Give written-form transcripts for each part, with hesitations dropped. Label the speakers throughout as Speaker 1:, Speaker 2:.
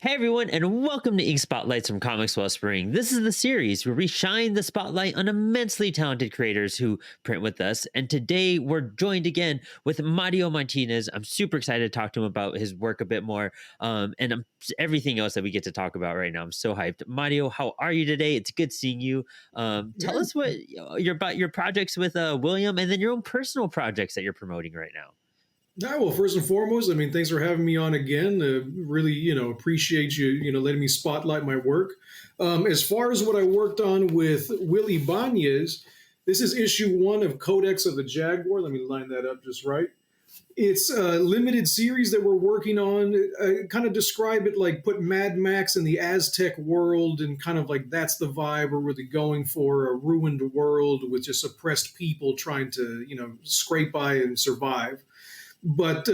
Speaker 1: Hey everyone, and welcome to Ink Spotlights from Comix Wellspring. This is the series where we shine the spotlight on immensely talented creators who print with us. And today we're joined again with Mario Martinez. I'm super excited to talk to him about his work a bit more, and everything else that we get to talk about right now. I'm so hyped. Mario, how are you today? It's good seeing you. Tell
Speaker 2: Yeah.
Speaker 1: us what you're about your projects with William, and then your own personal projects that you're promoting right now.
Speaker 2: Well, first and foremost, thanks for having me on again. Really, appreciate you, letting me spotlight my work. As far as what I worked on with Willie Banez, this is issue 1 of Codex of the Jaguar. Let me line that up just right. It's a limited series that we're working on. I kind of describe it like put Mad Max in the Aztec world, and kind of like that's the vibe we're really going for, a ruined world with just oppressed people trying to, scrape by and survive. But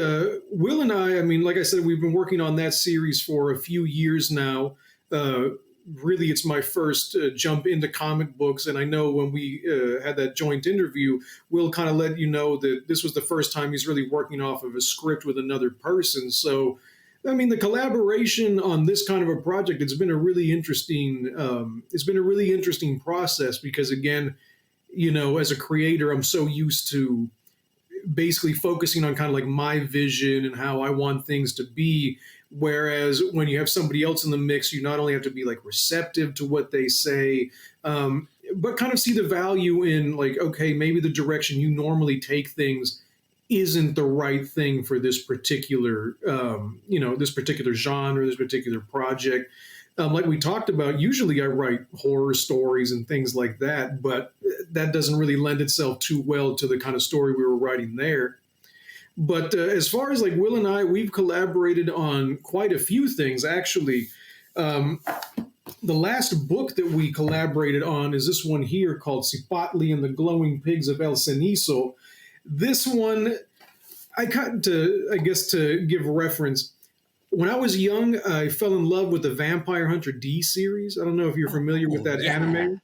Speaker 2: Will and I, like I said, we've been working on that series for a few years now. Uh, really, it's my first jump into comic books. And I know when we had that joint interview, Will kind of let you know that this was the first time he's really working off of a script with another person. So, the collaboration on this kind of a project, it's been a really interesting process because, again, as a creator, I'm so used to basically focusing on kind of like my vision and how I want things to be. Whereas when you have somebody else in the mix, you not only have to be like receptive to what they say, but kind of see the value in like, okay, maybe the direction you normally take things isn't the right thing for this particular, this particular genre, this particular project. Like we talked about, usually I write horror stories and things like that, but that doesn't really lend itself too well to the kind of story we were writing there. But as far as like Will and I, we've collaborated on quite a few things, actually. Um, the last book that we collaborated on is this one here called Cipatli and the Glowing Pigs of El Cenizo. This one, I guess to give reference, when I was young, I fell in love with the Vampire Hunter D series. I don't know if you're familiar with
Speaker 1: Oh
Speaker 2: that
Speaker 1: yeah,
Speaker 2: anime.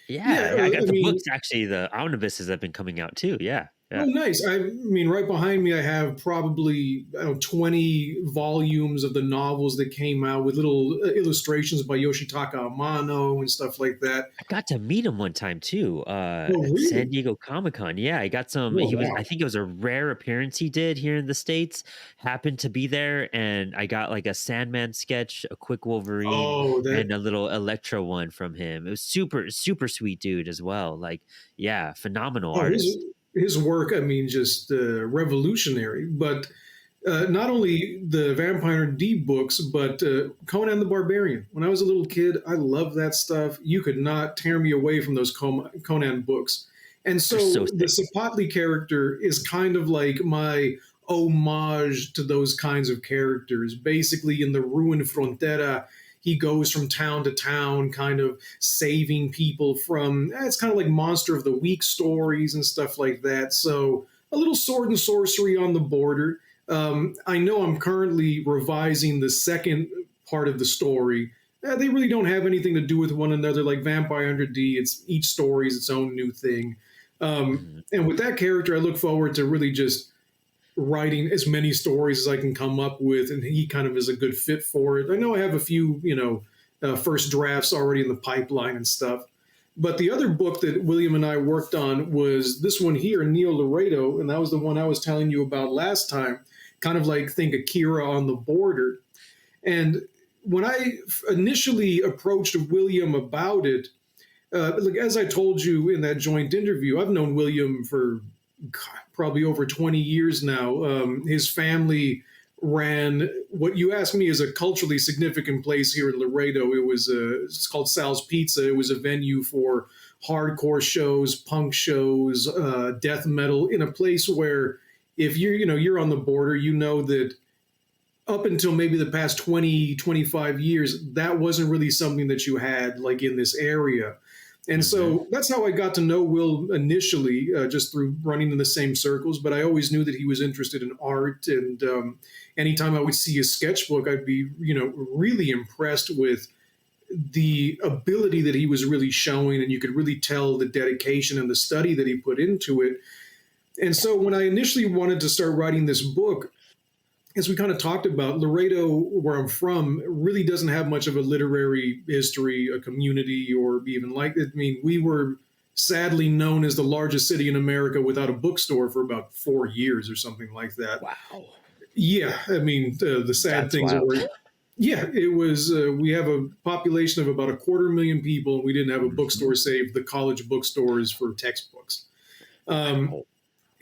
Speaker 2: Yeah,
Speaker 1: yeah. I got the books actually. The omnibuses have been coming out too. Yeah,
Speaker 2: oh,
Speaker 1: yeah.
Speaker 2: nice. Right behind me, I have probably, I don't know, 20 volumes of the novels that came out with little illustrations by Yoshitaka Amano and stuff like that.
Speaker 1: I got to meet him one time too,
Speaker 2: Oh,
Speaker 1: at San
Speaker 2: really?
Speaker 1: Diego Comic-Con. Yeah, I got some
Speaker 2: Oh,
Speaker 1: he was I
Speaker 2: wow.
Speaker 1: think it was a rare appearance he did here in the States, happened to be there, and I got, like, a Sandman sketch, a quick Wolverine,
Speaker 2: Oh,
Speaker 1: and
Speaker 2: that.
Speaker 1: a little Electro one from him. It was super, super sweet dude as well, like, yeah, phenomenal
Speaker 2: Oh,
Speaker 1: artist.
Speaker 2: his work, just revolutionary. But not only the Vampire D books, but Conan the Barbarian. When I was a little kid, I loved that stuff. You could not tear me away from those Conan books. And
Speaker 1: They're so
Speaker 2: so the
Speaker 1: sick.
Speaker 2: Sapatli character is kind of like my homage to those kinds of characters. Basically, in the ruined Frontera, he goes from town to town, kind of saving people from, it's kind of like Monster of the Week stories and stuff like that. So a little sword and sorcery on the border. I know I'm currently revising the second part of the story. They really don't have anything to do with one another. Like Vampire Under D, it's each story is its own new thing.
Speaker 1: Mhm.
Speaker 2: And with that character, I look forward to really just writing as many stories as I can come up with, and he kind of is a good fit for it. I know I have a few, first drafts already in the pipeline and stuff. But the other book that William and I worked on was this one here, Neo Laredo, and that was the one I was telling you about last time. Kind of like think Akira on the border. And when I initially approached William about it, like as I told you in that joint interview, I've known William for probably over 20 years now. His family ran what you asked me is a culturally significant place here in Laredo. It's called Sal's Pizza. It was a venue for hardcore shows, punk shows, death metal, in a place where if you're on the border, you know that up until maybe the past 20, 25 years, that wasn't really something that you had like in this area. And
Speaker 1: Mhm.
Speaker 2: so that's how I got to know Will initially, just through running in the same circles. But I always knew that he was interested in art, and anytime I would see his sketchbook, I'd be, really impressed with the ability that he was really showing, and you could really tell the dedication and the study that he put into it. And so when I initially wanted to start writing this book, as we kind of talked about, Laredo, where I'm from, really doesn't have much of a literary history, a community, or even like it. I mean, we were sadly known as the largest city in America without a bookstore for about 4 years or something like that.
Speaker 1: Wow.
Speaker 2: Yeah, I mean, the sad
Speaker 1: That's
Speaker 2: things
Speaker 1: wild.
Speaker 2: were, yeah, it was, we have a population of about 250,000 people, and we didn't have a
Speaker 1: Mhm.
Speaker 2: bookstore save the college bookstores for textbooks. Um,
Speaker 1: Wow.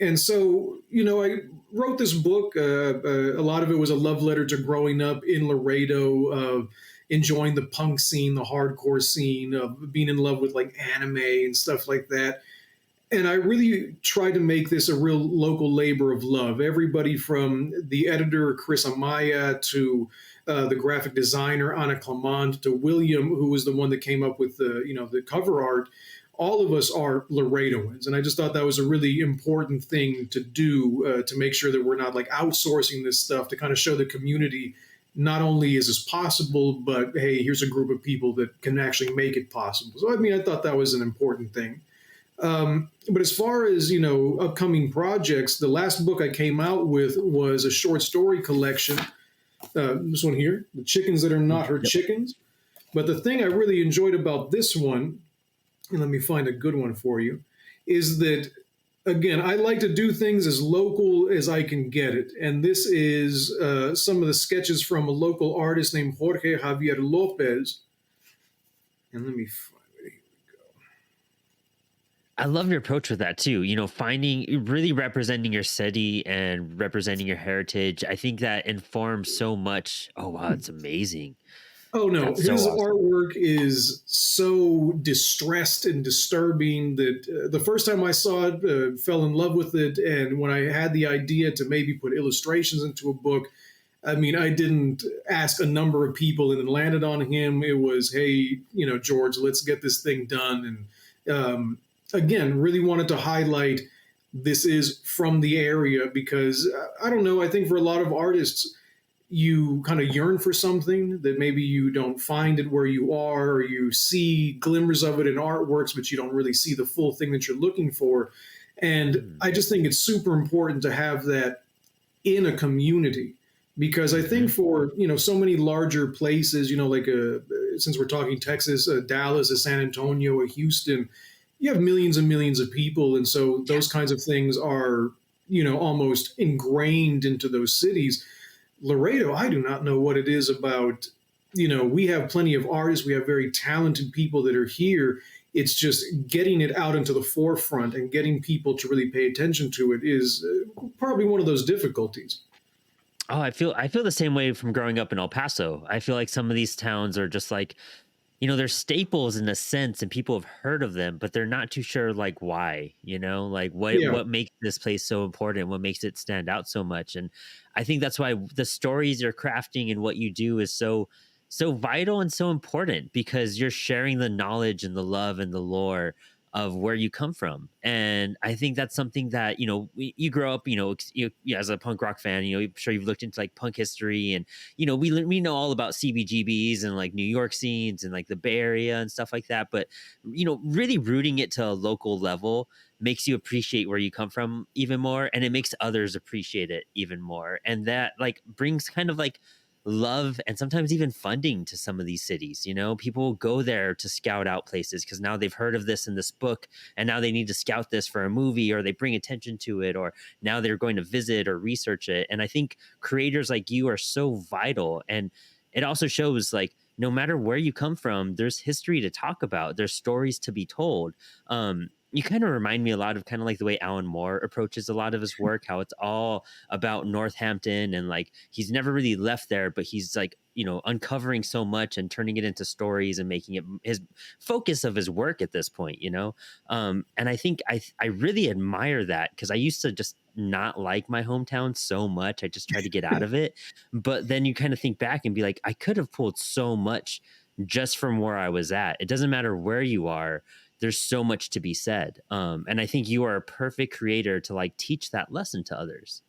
Speaker 2: and so, I wrote this book. A lot of it was a love letter to growing up in Laredo, enjoying the punk scene, the hardcore scene, of being in love with like anime and stuff like that. And I really tried to make this a real local labor of love. Everybody from the editor, Chris Amaya, to the graphic designer, Anna Clement, to William, who was the one that came up with the cover art. All of us are Laredoans. And I just thought that was a really important thing to do, to make sure that we're not like outsourcing this stuff, to kind of show the community not only is this possible, but hey, here's a group of people that can actually make it possible. So, I mean, I thought that was an important thing. But as far as upcoming projects, the last book I came out with was a short story collection. This one here, "The Chickens That Are Not Her
Speaker 1: Yep.
Speaker 2: Chickens." But the thing I really enjoyed about this one, and let me find a good one for you, is that again, I like to do things as local as I can get it. And this is some of the sketches from a local artist named Jorge Javier Lopez. And let me find it.
Speaker 1: I love your approach with that too. Finding really representing your city and representing your heritage. I think that informs so much. Oh wow, it's amazing.
Speaker 2: Oh no,
Speaker 1: That's so
Speaker 2: his
Speaker 1: awesome.
Speaker 2: artwork is so distressed and disturbing that the first time I saw it, fell in love with it. And when I had the idea to maybe put illustrations into a book, I mean, I didn't ask a number of people and then landed on him. It was, hey, George, let's get this thing done. And again, really wanted to highlight this is from the area because I don't know, I think for a lot of artists, you kind of yearn for something that maybe you don't find it where you are, or you see glimmers of it in artworks, but you don't really see the full thing that you're looking for. And
Speaker 1: Mm-hmm.
Speaker 2: I just think it's super important to have that in a community because I think
Speaker 1: Mm-hmm.
Speaker 2: for so many larger places, like since we're talking Texas, Dallas, San Antonio, Houston, you have millions and millions of people, and so
Speaker 1: Yeah.
Speaker 2: those kinds of things are almost ingrained into those cities. Laredo, I do not know what it is about. We have plenty of artists, we have very talented people that are here. It's just getting it out into the forefront and getting people to really pay attention to it is probably one of those difficulties.
Speaker 1: Oh, I feel the same way from growing up in El Paso. I feel like some of these towns are just like, they're staples in a sense and people have heard of them, but they're not too sure like why, like what
Speaker 2: Yeah.
Speaker 1: what makes this place so important, what makes it stand out so much. And I think that's why the stories you're crafting and what you do is so vital and so important because you're sharing the knowledge and the love and the lore of where you come from. And I think that's something that, you grow up, as a punk rock fan, I'm sure you've looked into like punk history and we know all about CBGBs and like New York scenes and like the Bay Area and stuff like that. But really rooting it to a local level makes you appreciate where you come from even more, and it makes others appreciate it even more. And that like brings kind of like love and sometimes even funding to some of these cities. People go there to scout out places because now they've heard of this in this book and now they need to scout this for a movie, or they bring attention to it, or now they're going to visit or research it. And I think creators like you are so vital. And it also shows like no matter where you come from, there's history to talk about, there's stories to be told. You kind of remind me a lot of kind of like the way Alan Moore approaches a lot of his work, how it's all about Northampton and like he's never really left there, but he's like, uncovering so much and turning it into stories and making it his focus of his work at this point. And I think I really admire that because I used to just not like my hometown so much. I just tried to get out of it. But then you kind of think back and be like, I could have pulled so much just from where I was at. It doesn't matter where you are. There's so much to be said. And I think you are a perfect creator to like teach that lesson to others.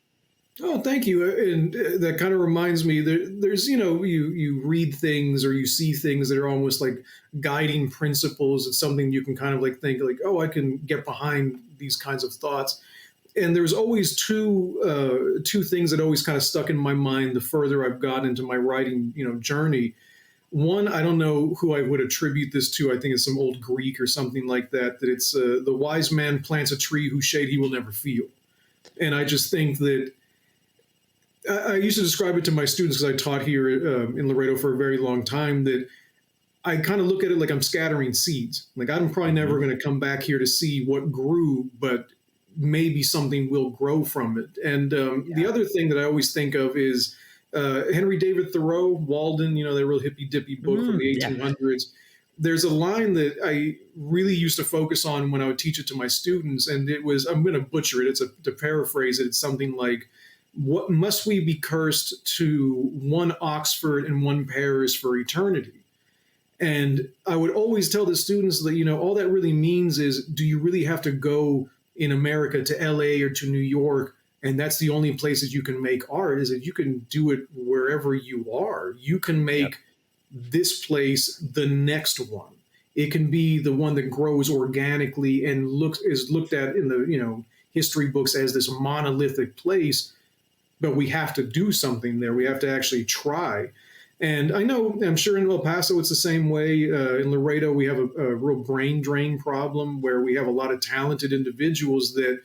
Speaker 2: Oh, thank you. And that kind of reminds me there's, you read things or you see things that are almost like guiding principles. It's something you can kind of like think like, oh, I can get behind these kinds of thoughts. and there's always two things that always kind of stuck in my mind the further I've gotten into my writing, journey. One, I don't know who I would attribute this to. I think it's some old Greek or something like that. That it's the wise man plants a tree whose shade he will never feel. And I just think that I used to describe it to my students because I taught here in Laredo for a very long time. That I kind of look at it like I'm scattering seeds. Like I'm probably never going to come back here to see what grew, but maybe something will grow from it. And the other thing that I always think of is Henry David Thoreau, Walden, that real hippy dippy book from the
Speaker 1: Yeah.
Speaker 2: 1800s. There's a line that I really used to focus on when I would teach it to my students, and it was, I'm going to butcher it. To paraphrase it, it's something like, "What must we be cursed to one Oxford and one Paris for eternity?" And I would always tell the students that, all that really means is, do you really have to go in America to LA or to New York? And that's the only place that you can make art, is that you can do it wherever you are. You can make this place the next one. It can be the one that grows organically and is looked at in the, history books as this monolithic place, but we have to do something there. We have to actually try. And I'm sure in El Paso it's the same way. In Laredo, we have a real brain drain problem where we have a lot of talented individuals that,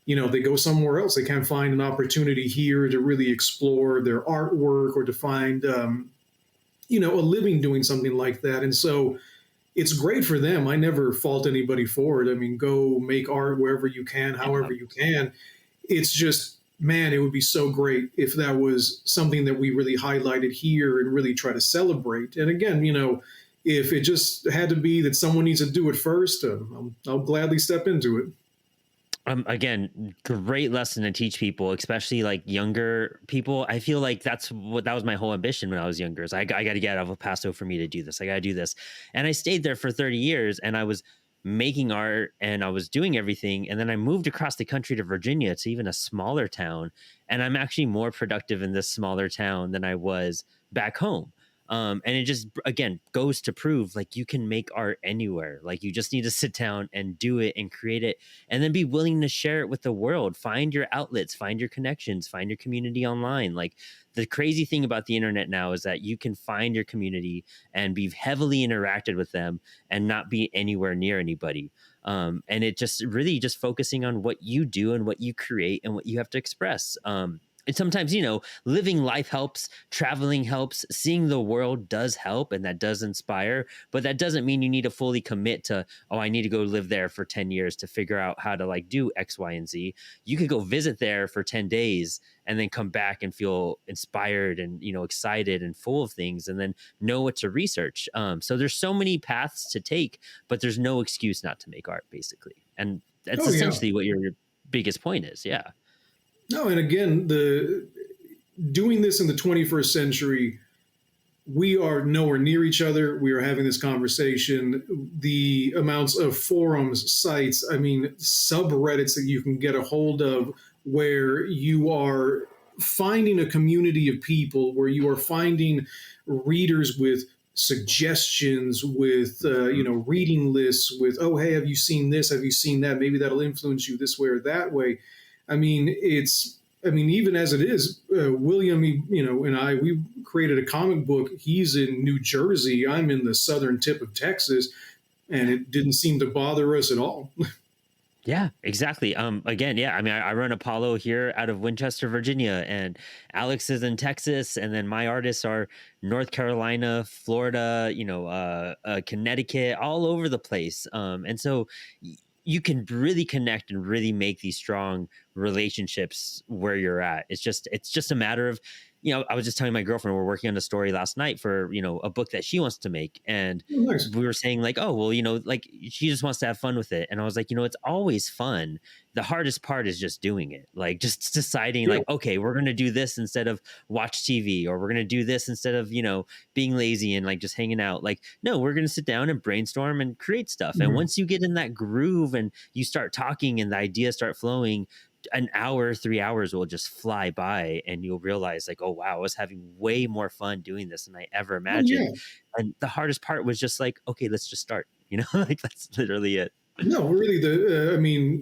Speaker 2: they go somewhere else. They can't find an opportunity here to really explore their artwork or to find, a living doing something like that. And so it's great for them. I never fault anybody for it. I mean, go make art wherever you can, however you can. It's just, man, it would be so great if that was something that we really highlighted here and really try to celebrate. And again, if it just had to be that someone needs to do it first, I'll gladly step into it.
Speaker 1: Again, great lesson to teach people, especially like younger people. I feel like that was my whole ambition when I was younger. Is I got to get out of El Paso for me to do this. I got to do this, and I stayed there for 30 years, and I was making art and I was doing everything, and then I moved across the country to Virginia. It's even a smaller town, and I'm actually more productive in this smaller town than I was back home. And it just, again, goes to prove like you can make art anywhere. Like you just need to sit down and do it and create it, and then be willing to share it with the world. Find your outlets, find your connections, find your community online. Like the crazy thing about the internet now is that you can find your community and be heavily interacted with them and not be anywhere near anybody. And it just really just focusing on what you do and what you create and what you have to express. And sometimes, living life helps, traveling helps, seeing the world does help, and that does inspire. But that doesn't mean you need to fully commit to, oh, I need to go live there for 10 years to figure out how to like do X, Y, and Z. You could go visit there for 10 days and then come back and feel inspired and, excited and full of things, and then know what to research. So there's so many paths to take, but there's no excuse not to make art, basically. And that's
Speaker 2: Oh, yeah.
Speaker 1: essentially what your biggest point is. Yeah.
Speaker 2: No, and again, the doing this in the 21st century, we are nowhere near each other. We are having this conversation. The amounts of forums, sites, I mean, subreddits that you can get a hold of where you are finding a community of people, where you are finding readers with suggestions, with reading lists, with, oh, hey, have you seen this? Have you seen that? Maybe that'll influence you this way or that way. Even as it is, William, and we created a comic book. He's in New Jersey. I'm in the southern tip of Texas, and it didn't seem to bother us at all.
Speaker 1: Yeah, exactly. Again, yeah, I run Apollo here out of Winchester, Virginia, and Alex is in Texas, and then my artists are North Carolina, Florida, Connecticut, all over the place. And so you can really connect and really make these strong relationships where you're at. It's just a matter of, I was just telling my girlfriend we're working on a story last night for, a book that she wants to make. And
Speaker 2: Oh, nice.
Speaker 1: we were saying like, oh, well, like she just wants to have fun with it. And I was like, it's always fun. The hardest part is just doing it. Like just deciding
Speaker 2: Yeah.
Speaker 1: like, okay, we're going to do this instead of watch TV, or we're going to do this instead of, being lazy and like just hanging out. Like, no, we're going to sit down and brainstorm and create stuff. And
Speaker 2: Mhm.
Speaker 1: once you get in that groove and you start talking and the ideas start flowing, an hour, 3 hours will just fly by, and you'll realize like, oh wow, I was having way more fun doing this than I ever
Speaker 2: Oh, yeah.
Speaker 1: imagined. And the hardest part was just like, okay, let's just start, like that's literally it.
Speaker 2: No, really.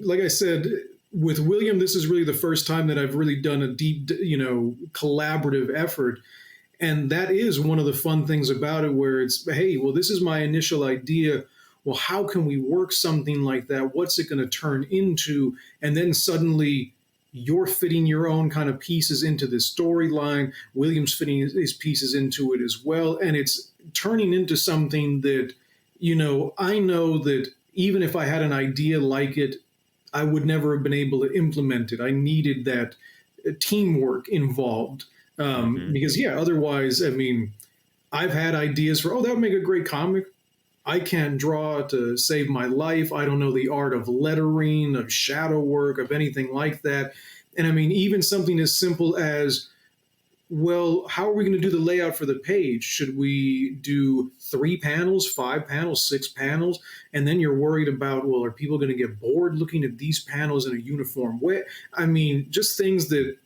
Speaker 2: Like I said, with William, this is really the first time that I've really done a deep, collaborative effort. And that is one of the fun things about it, where it's, hey, well, this is my initial idea. Well, how can we work something like that? What's it going to turn into? And then suddenly you're fitting your own kind of pieces into this storyline. William's fitting his pieces into it as well. And it's turning into something that, I know that even if I had an idea like it, I would never have been able to implement it. I needed that teamwork involved. Because, yeah, otherwise, I mean, I've had ideas for, oh, that would make a great comic. I can't draw to save my life. I don't know the art of lettering, of shadow work, of anything like that. And I mean, even something as simple as, well, how are we going to do the layout for the page? Should we do 3 panels, 5 panels, 6 panels? And then you're worried about, well, are people going to get bored looking at these panels in a uniform way? I mean, just things that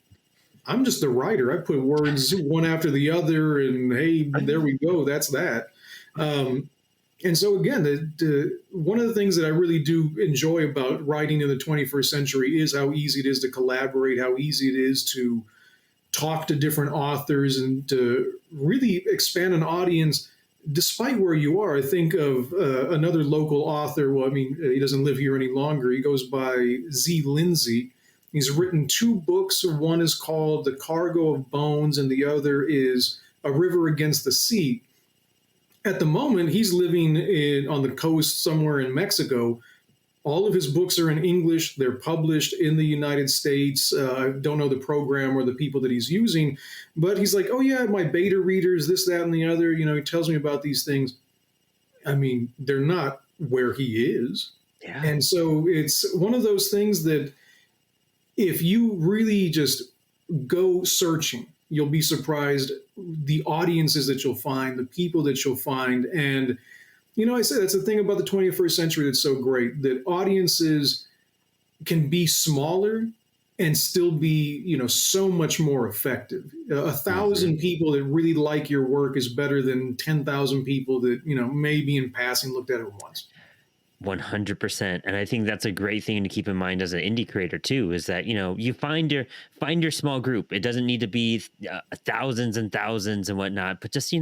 Speaker 2: I'm just the writer. I put words one after the other, and hey, there we go. That's that. And so again, one of the things that I really do enjoy about writing in the 21st century is how easy it is to collaborate, how easy it is to talk to different authors and to really expand an audience despite where you are. I think of another local author. Well, I mean, he doesn't live here any longer. He goes by Z. Lindsay. He's written 2 books. One is called The Cargo of Bones, and the other is A River Against the Sea. At the moment, he's living on the coast somewhere in Mexico. All of his books are in English. They're published in the United States. I don't know the program or the people that he's using, but he's like, oh, yeah, my beta readers, this, that, and the other. He tells me about these things. I mean, they're not where he is.
Speaker 1: Yeah.
Speaker 2: And so it's one of those things that if you really just go searching, you'll be surprised the audiences that you'll find, the people that you'll find. And, I say that's the thing about the 21st century that's so great, that audiences can be smaller and still be, so much more effective. 1,000 people that really like your work is better than 10,000 people that, maybe in passing looked at it once.
Speaker 1: 100%. And I think that's a great thing to keep in mind as an indie creator too, is that, you find your small group. It doesn't need to be thousands and thousands and whatnot, but just,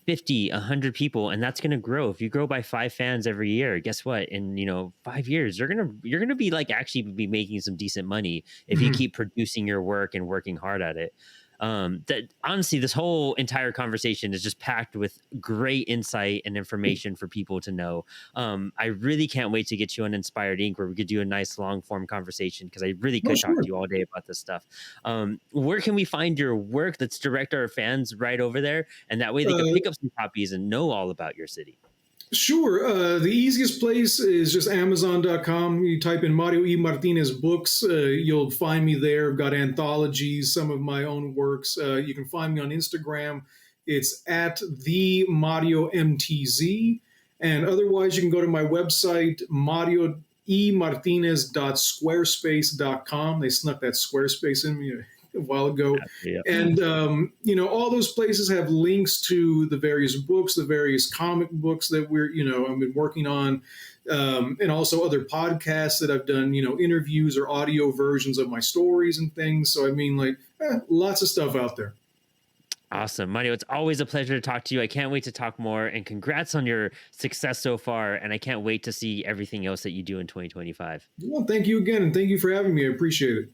Speaker 1: 50, 100 people, and that's going to grow. If you grow by 5 fans every year, guess what? In, 5 years, you're going to be like actually be making some decent money if you keep producing your work and working hard at it. That honestly, this whole entire conversation is just packed with great insight and information for people to know. I really can't wait to get you on Inspired Ink, where we could do a nice long form conversation, because I really could talk to you all day about this stuff. Where can we find your work? Let's direct our fans right over there, and that way they can pick up some copies and know all about your city.
Speaker 2: Sure. The easiest place is just Amazon.com. You type in Mario E. Martinez books. You'll find me there. I've got anthologies, some of my own works. You can find me on Instagram. It's at the Mario MTZ. And otherwise, you can go to my website, marioemartinez.squarespace.com. They snuck that Squarespace in me a while ago.
Speaker 1: Yeah.
Speaker 2: And, all those places have links to the various books, the various comic books that I've been working on, and also other podcasts that I've done, interviews or audio versions of my stories and things. So, I mean, lots of stuff out there.
Speaker 1: Awesome. Mario, it's always a pleasure to talk to you. I can't wait to talk more, and congrats on your success so far. And I can't wait to see everything else that you do in 2025.
Speaker 2: Well, thank you again. And thank you for having me. I appreciate it.